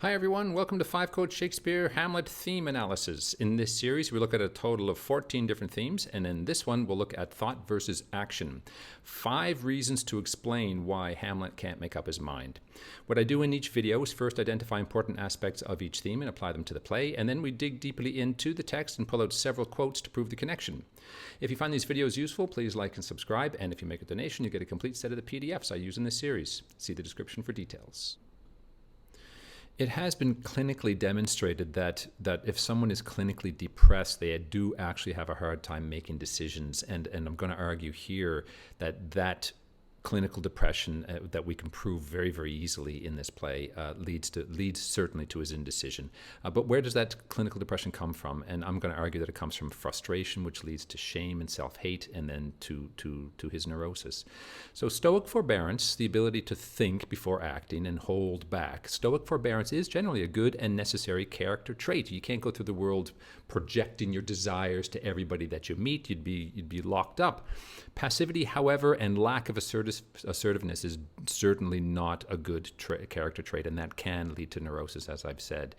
Hi everyone, welcome to 5 Code Shakespeare Hamlet Theme Analysis. In this series we look at a total of 14 different themes, and in this one we'll look at thought versus action. 5 reasons to explain why Hamlet can't make up his mind. What I do in each video is first identify important aspects of each theme and apply them to the play, and then we dig deeply into the text and pull out several quotes to prove the connection. If you find these videos useful, please like and subscribe, and if you make a donation you get a complete set of the PDFs I use in this series. See the description for details. It has been clinically demonstrated that if someone is clinically depressed, they do actually have a hard time making decisions. And I'm going to argue here that clinical depression that we can prove very, very easily in this play leads certainly to his indecision. But where does that clinical depression come from? And I'm going to argue that it comes from frustration, which leads to shame and self-hate, and then to his neurosis. So Stoic forbearance, the ability to think before acting and hold back. Stoic forbearance is generally a good and necessary character trait. You can't go through the world projecting your desires to everybody that you meet. You'd be locked up. Passivity, however, and lack of assertiveness is certainly not a good character trait, and that can lead to neurosis, as I've said.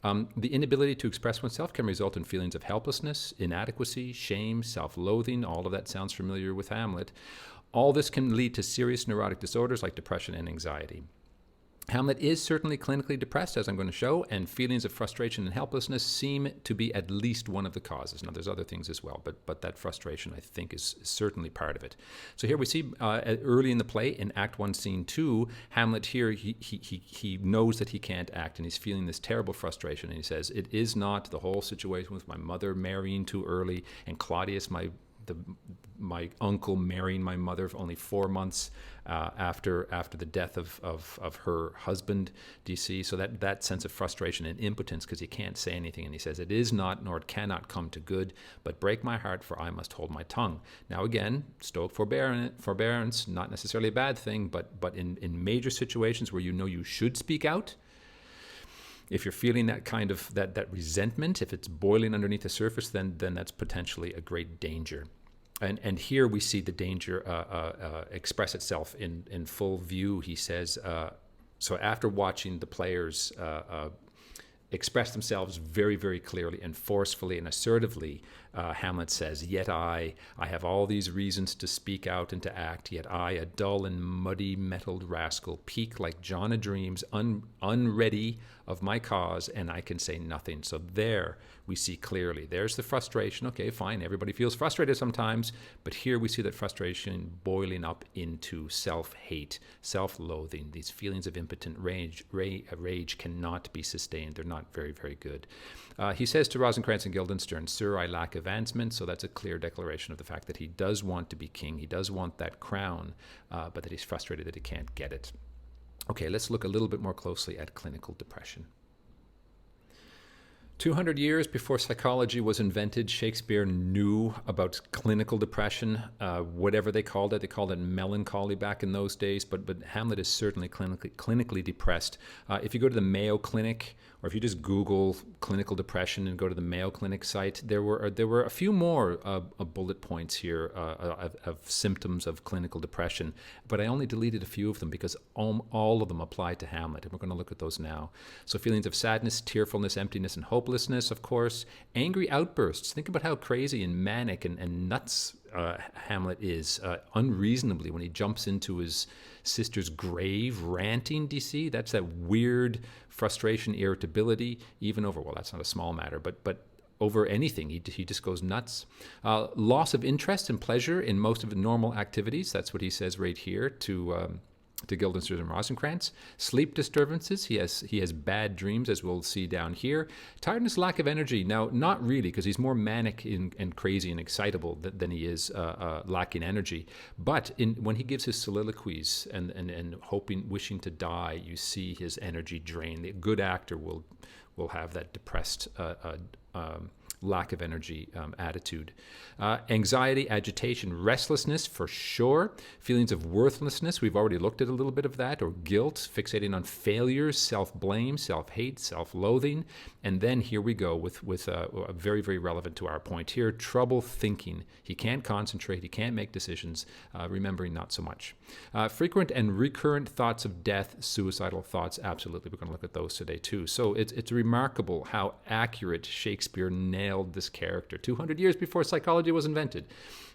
The inability to express oneself can result in feelings of helplessness, inadequacy, shame, self-loathing. All of that sounds familiar with Hamlet. All this can lead to serious neurotic disorders like depression and anxiety. Hamlet is certainly clinically depressed, as I'm going to show, and feelings of frustration and helplessness seem to be at least one of the causes. Now, there's other things as well, but that frustration, I think, is certainly part of it. So here we see early in the play, in Act 1, Scene 2, Hamlet here, he knows that he can't act, and he's feeling this terrible frustration, and he says, "It is not the whole situation with my mother marrying too early, and Claudius, my uncle, marrying my mother for only 4 months after the death of her husband." Do you see? So that sense of frustration and impotence because he can't say anything, and he says, "It is not, nor it cannot come to good, but break my heart, for I must hold my tongue." Now again, Stoic forbearance, not necessarily a bad thing, but in major situations where you know you should speak out, if you're feeling that kind of that resentment, if it's boiling underneath the surface, then that's potentially a great danger. And here we see the danger express itself in full view. He says, so after watching the players express themselves very, very clearly and forcefully and assertively, Hamlet says, "Yet I have all these reasons to speak out and to act, yet I, a dull and muddy mettled rascal, peak like John a Dreams, unready of my cause, and I can say nothing." So there we see clearly, there's the frustration. Okay, fine, everybody feels frustrated sometimes, but here we see that frustration boiling up into self-hate, self-loathing. These feelings of impotent rage cannot be sustained. They're not very, very good. He says to Rosencrantz and Guildenstern, "Sir, I lack advancement." So that's a clear declaration of the fact that he does want to be king. He does want that crown, but that he's frustrated that he can't get it. Okay, let's look a little bit more closely at clinical depression. 200 years before psychology was invented, Shakespeare knew about clinical depression, whatever they called it. They called it melancholy back in those days, but Hamlet is certainly clinically depressed. If you go to the Mayo Clinic, or if you just Google clinical depression and go to the Mayo Clinic site, there were a few more bullet points here of symptoms of clinical depression, but I only deleted a few of them because all of them apply to Hamlet, and we're going to look at those now. So feelings of sadness, tearfulness, emptiness, and hopelessness, of course. Angry outbursts. Think about how crazy and manic and nuts Hamlet is, unreasonably, when he jumps into his sister's grave, ranting. Do you see? That's that weird frustration, irritability, even over, well, that's not a small matter, but over anything, he just goes nuts. Loss of interest and pleasure in most of the normal activities. That's what he says right here to Guildenstern and Rosencrantz. Sleep disturbances. He has bad dreams, as we'll see down here. Tiredness, lack of energy. Now, not really, because he's more manic and crazy and excitable than he is lacking energy. But when he gives his soliloquies and wishing to die, you see his energy drain. The good actor will have that depressed lack of energy attitude. Anxiety, agitation, restlessness for sure. Feelings of worthlessness, we've already looked at a little bit of that, or guilt, fixating on failures, self-blame, self-hate, self-loathing. And then here we go with very, very relevant to our point here, trouble thinking. He can't concentrate, he can't make decisions, remembering not so much. Frequent and recurrent thoughts of death, suicidal thoughts, absolutely. We're going to look at those today too. So it's remarkable how accurate Shakespeare nailed this character 200 years before psychology was invented.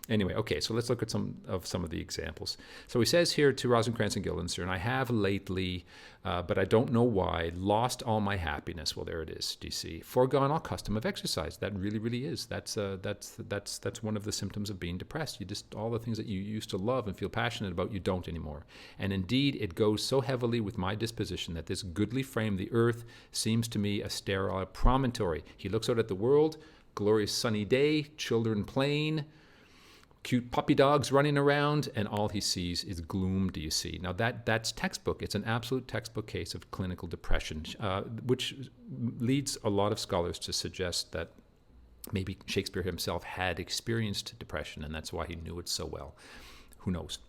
Anyway, okay, so let's look at some of the examples. So he says here to Rosencrantz and Guildenstern, I have lately, but I don't know why, lost all my happiness. Well, there it is, do you see? Foregone all custom of exercise. That really, really is. That's one of the symptoms of being depressed. You just, all the things that you used to love and feel passionate about, you don't anymore. And indeed, it goes so heavily with my disposition that this goodly frame, the earth, seems to me a sterile promontory. He looks out at the world, glorious sunny day, children playing, cute puppy dogs running around, and all he sees is gloom, do you see? Now that's textbook. It's an absolute textbook case of clinical depression, which leads a lot of scholars to suggest that maybe Shakespeare himself had experienced depression, and that's why he knew it so well. Who knows?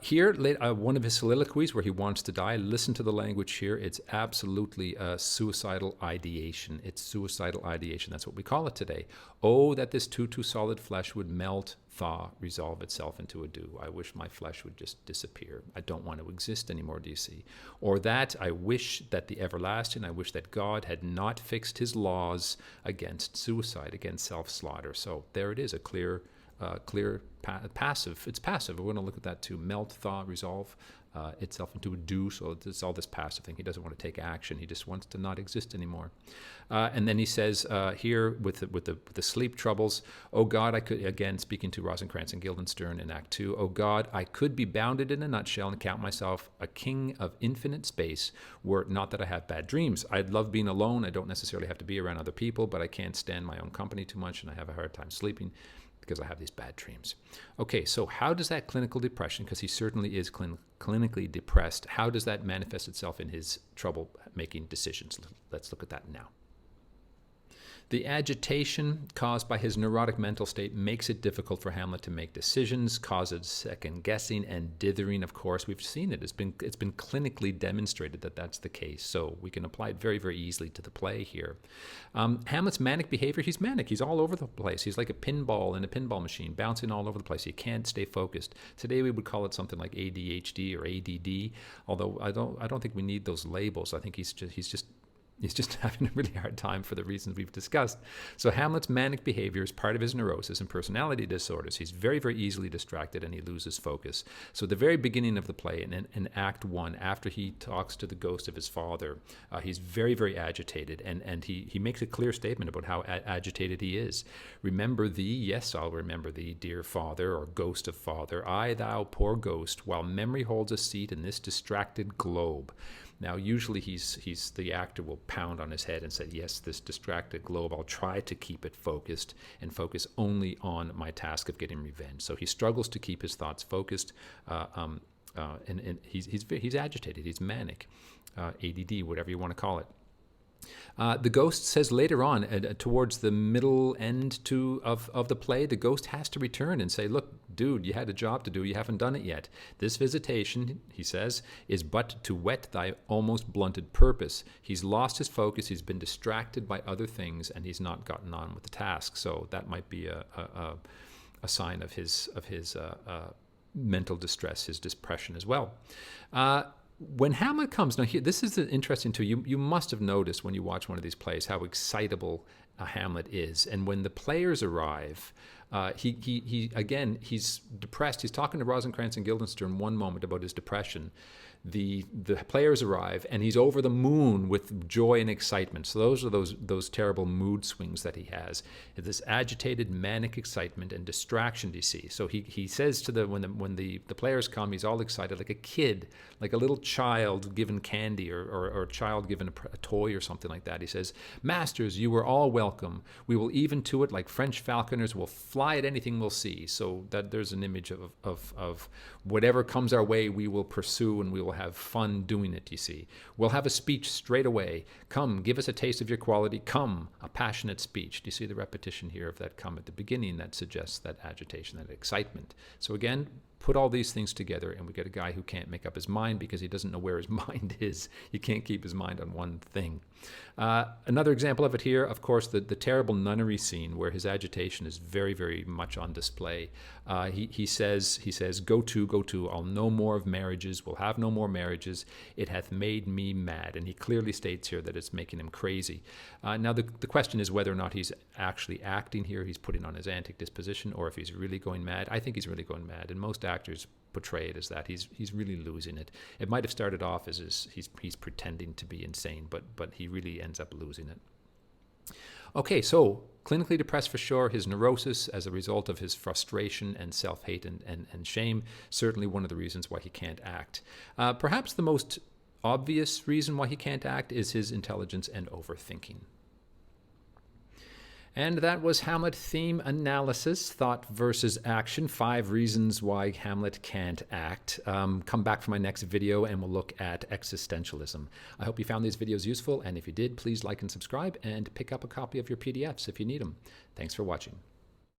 Here, one of his soliloquies where he wants to die. Listen to the language here. It's absolutely suicidal ideation. It's suicidal ideation. That's what we call it today. Oh, that this too solid flesh would melt, thaw, resolve itself into a dew. I wish my flesh would just disappear. I don't want to exist anymore, do you see? Or that I wish that the everlasting, I wish that God had not fixed his laws against suicide, against self-slaughter. So there it is, a clear passive. It's passive. We're going to look at that too. Melt, thaw, resolve itself into a dew. So it's all this passive thing. He doesn't want to take action. He just wants to not exist anymore. And then he says here with the sleep troubles, oh God, I could, again speaking to Rosencrantz and Guildenstern in Act 2, oh God, I could be bounded in a nutshell and count myself a king of infinite space, were it not that I have bad dreams. I'd love being alone. I don't necessarily have to be around other people, but I can't stand my own company too much, and I have a hard time sleeping because I have these bad dreams. Okay, so how does that clinical depression, because he certainly is clinically depressed, how does that manifest itself in his trouble making decisions? Let's look at that now. The agitation caused by his neurotic mental state makes it difficult for Hamlet to make decisions, causes second-guessing and dithering. Of course, we've seen it. It's been clinically demonstrated that that's the case, so we can apply it very, very easily to the play here. Hamlet's manic behavior, he's manic. He's all over the place. He's like a pinball in a pinball machine, bouncing all over the place. He can't stay focused. Today we would call it something like ADHD or ADD, although I don't think we need those labels. I think he's just having a really hard time for the reasons we've discussed. So Hamlet's manic behavior is part of his neurosis and personality disorders. He's very, very easily distracted and he loses focus. So at the very beginning of the play, in Act 1, after he talks to the ghost of his father, he's very, very agitated, and he makes a clear statement about how agitated he is. Remember thee, yes, I'll remember thee, dear father, or ghost of father, I, thou, poor ghost, while memory holds a seat in this distracted globe. Now, usually the actor will pound on his head and say, yes, this distracted globe, I'll try to keep it focused and focus only on my task of getting revenge. So he struggles to keep his thoughts focused, and he's agitated, he's manic, ADD, whatever you want to call it. The ghost says later on, towards the middle end of the play, the ghost has to return and say, look, dude, you had a job to do. You haven't done it yet. This visitation, he says, is but to whet thy almost blunted purpose. He's lost his focus. He's been distracted by other things, and he's not gotten on with the task. So that might be a sign of his mental distress, his depression as well. When Hamlet comes, now this is interesting too. You must have noticed when you watch one of these plays how excitable Hamlet is, and when the players arrive, he's depressed. He's talking to Rosencrantz and Guildenstern one moment about his depression. The players arrive, and he's over the moon with joy and excitement. So those are those terrible mood swings that he has. This agitated, manic excitement and distraction, do you see? So he says to when the players come, he's all excited, like a kid, like a little child given candy or a child given a toy or something like that. He says, "Masters, you are all welcome. We will even to it like French falconers. We'll fly at anything we'll see." So that there's an image of whatever comes our way, we will pursue, and we will have fun doing it, you see. We'll have a speech straight away. Come, give us a taste of your quality. Come, a passionate speech. Do you see the repetition here of that come at the beginning that suggests that agitation, that excitement? So again, put all these things together and we get a guy who can't make up his mind because he doesn't know where his mind is. He can't keep his mind on one thing. Another example of it here, of course, the terrible nunnery scene where his agitation is very, very much on display. He says, go to, I'll no more of marriages, we'll have no more marriages. It hath made me mad. And he clearly states here that it's making him crazy. Now, the question is whether or not he's actually acting here. He's putting on his antic disposition, or if he's really going mad. I think he's really going mad. And most actors portray it as that. He's really losing it. It might have started off as he's pretending to be insane, but he really ends up losing it. Okay, so clinically depressed for sure. His neurosis as a result of his frustration and self-hate and shame, certainly one of the reasons why he can't act. Perhaps the most obvious reason why he can't act is his intelligence and overthinking. And that was Hamlet theme analysis, thought versus action, 5 reasons why Hamlet can't act. Come back for my next video and we'll look at existentialism. I hope you found these videos useful, and if you did, please like and subscribe and pick up a copy of your PDFs if you need them. Thanks for watching.